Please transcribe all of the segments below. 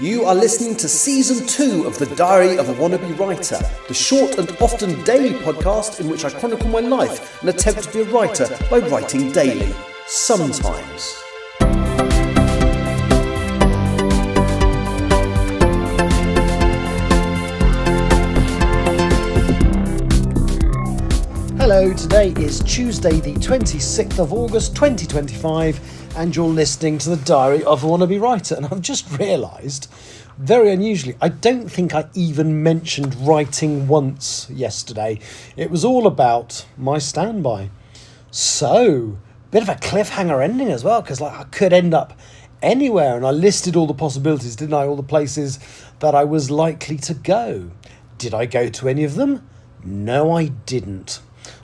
You are listening to Season 2 of The Diary of a Wannabe Writer, the short and often daily podcast in which I chronicle my life and attempt to be a writer by writing daily. Sometimes. Hello, today is Tuesday the 26th of August 2025 and you're listening to The Diary of a Wannabe Writer, and I've just realised, very unusually, I don't think I even mentioned writing once yesterday. It was all about my standby. So, bit of a cliffhanger ending as well, because I could end up anywhere, and I listed all the possibilities, didn't I? All the places that I was likely to go. Did I go to any of them? No, I didn't.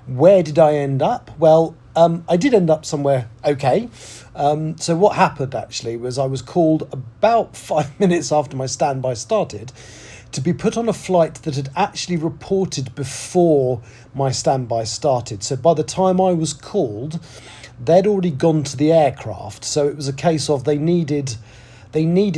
Where did I end up? Well, I did end up somewhere okay. So what happened actually was I was called about 5 minutes after my standby started to be put on a flight that had actually reported before my standby started. So by the time I was called, they'd already gone to the aircraft. So it was a case of they needed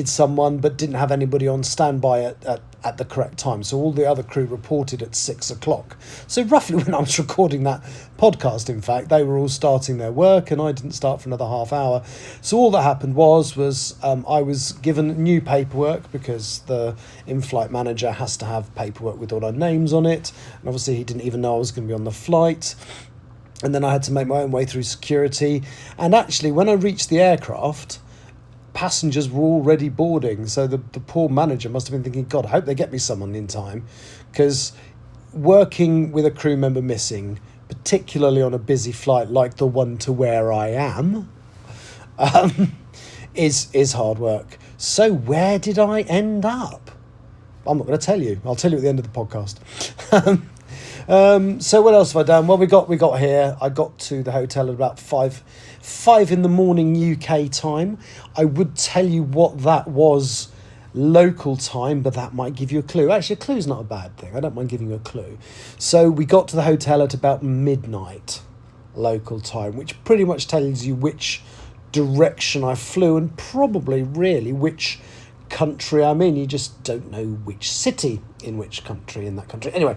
someone but didn't have anybody on standby at the correct time. So all the other crew reported at 6 o'clock. So roughly when I was recording that podcast, in fact, they were all starting their work and I didn't start for another half hour. So all that happened was I was given new paperwork because the in-flight manager has to have paperwork with all our names on it. And obviously he didn't even know I was going to be on the flight. And then I had to make my own way through security. And actually when I reached the aircraft, passengers were already boarding, so the poor manager must have been thinking, God, I hope they get me someone in time, because working with a crew member missing, particularly on a busy flight like the one to where I am, is hard work. So where did I end up? I'm not going to tell you. I'll tell you at the end of the podcast. So what else have I done? Well, we got here. I got to the hotel at about 5 in the morning UK time. I would tell you what that was local time, but that might give you a clue. Actually, a clue's not a bad thing. I don't mind giving you a clue. So we got to the hotel at about midnight local time, which pretty much tells you which direction I flew and probably really which country I'm in. You just don't know which city in which country in that country. Anyway.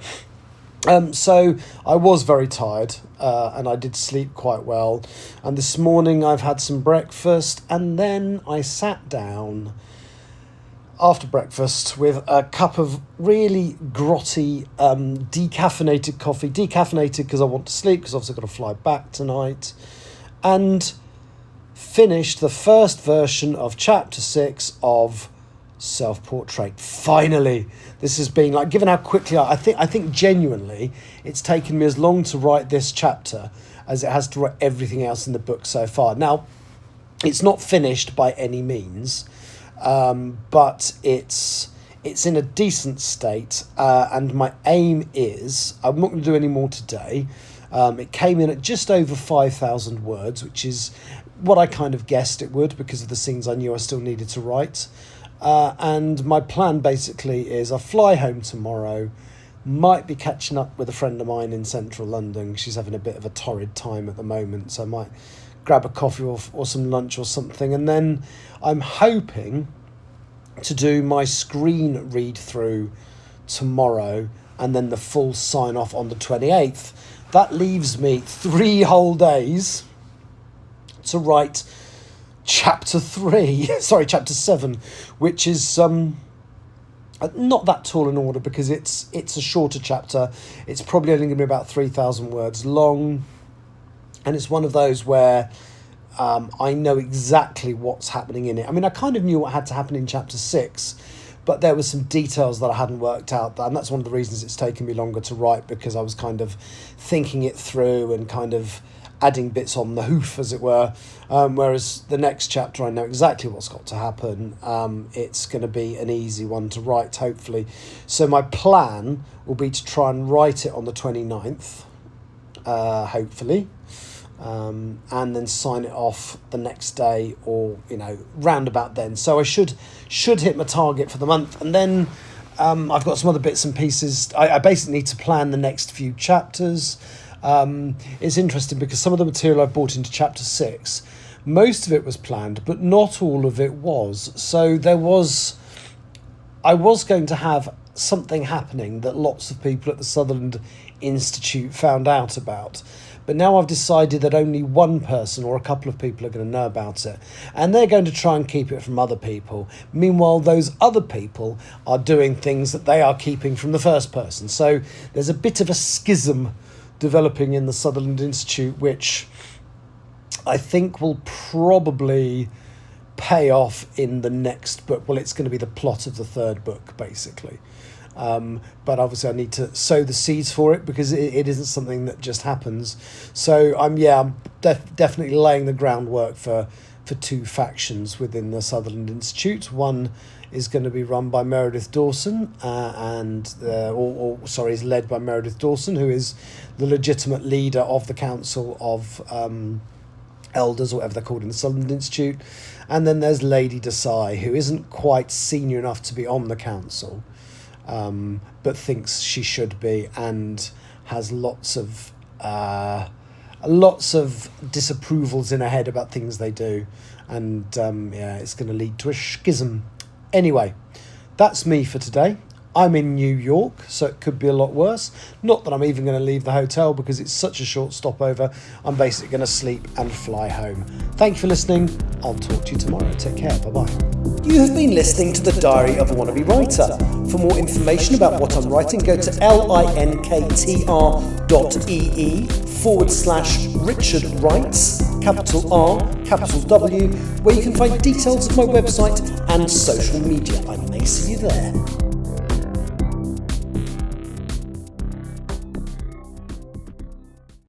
So I was very tired and I did sleep quite well, and this morning I've had some breakfast and then I sat down after breakfast with a cup of really grotty decaffeinated coffee, because I want to sleep because obviously I've got to fly back tonight, and finished the first version of chapter 6 of Self-Portrait. Finally, this has been like, given how quickly I think genuinely it's taken me as long to write this chapter as it has to write everything else in the book so far. Now, it's not finished by any means, but it's in a decent state, and my aim is, I'm not going to do any more today. It came in at just over 5,000 words, which is what I kind of guessed it would because of the scenes I knew I still needed to write. And my plan basically is I fly home tomorrow, might be catching up with a friend of mine in central London. She's having a bit of a torrid time at the moment, so I might grab a coffee or some lunch or something. And then I'm hoping to do my screen read through tomorrow and then the full sign off on the 28th. That leaves me 3 whole days to write chapter 7, which is not that tall in order because it's a shorter chapter. It's probably only going to be about 3,000 words long, and it's one of those where I know exactly what's happening in it. I mean, I kind of knew what had to happen in chapter 6, but there were some details that I hadn't worked out, and that's one of the reasons it's taken me longer to write, because I was kind of thinking it through and kind of adding bits on the hoof, as it were, whereas the next chapter I know exactly what's got to happen. It's going to be an easy one to write, hopefully. So my plan will be to try and write it on the 29th, hopefully, and then sign it off the next day, or round about then. So I should hit my target for the month, and then I've got some other bits and pieces. I basically need to plan the next few chapters. It's interesting because some of the material I've brought into chapter 6, most of it was planned, but not all of it was. So there was I was going to have something happening that lots of people at the Sutherland Institute found out about. But now I've decided that only one person or a couple of people are going to know about it. And they're going to try and keep it from other people. Meanwhile, those other people are doing things that they are keeping from the first person. So there's a bit of a schism developing in the Sutherland Institute, which I think will probably pay off in the next book. Well, it's going to be the plot of the third book, basically. But obviously I need to sow the seeds for it, because it isn't something that just happens. So I'm definitely laying the groundwork for two factions within the Sutherland Institute. One is going to be run by Meredith Dawson, is led by Meredith Dawson, who is the legitimate leader of the Council of Elders, or whatever they're called in the Sutherland Institute. And then there's Lady Desai, who isn't quite senior enough to be on the council, but thinks she should be, and has lots of disapprovals in her head about things they do, and it's going to lead to a schism. Anyway, that's me for today. I'm in New York, so it could be a lot worse. Not that I'm even going to leave the hotel, because it's such a short stopover. I'm basically going to sleep and fly home. Thank you for listening. I'll talk to you tomorrow. Take care. Bye-bye. You have been listening to The Diary of a Wannabe Writer. For more information about what I'm writing, go to linktr.ee/Richard Writes, capital R, capital W, where you can find details of my website and social media. I may see you there.